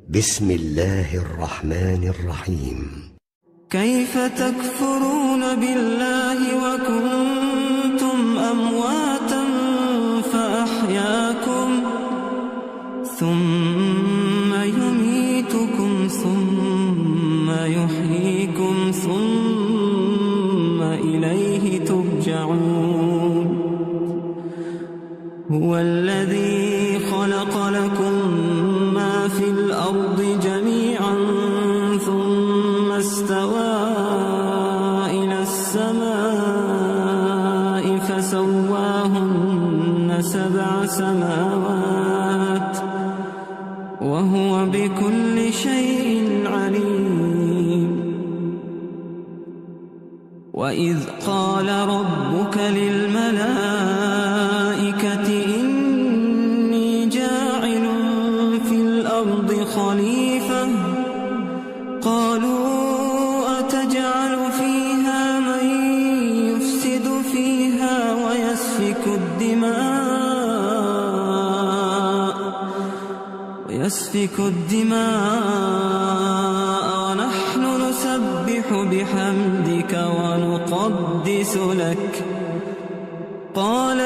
بسم الله الرحمن الرحيم. كيف تكفرون بالله وكنتم أمواتا فأحياكم ثم يميتكم ثم يحييكم ثم إليه ترجعون. هو الذي خلق لكم ما في الأرض جميعا ثم استوى إلى السماء فسواهن 7 سماوات وهو بكل شيء عليم. وإذ قال ربك للملائكة إني جاعل في الأرض خليفة قالوا أتجعل فيها من يفسد فيها ويسفك الدماء ونحن نسبح بحمدك ونقدس لك قال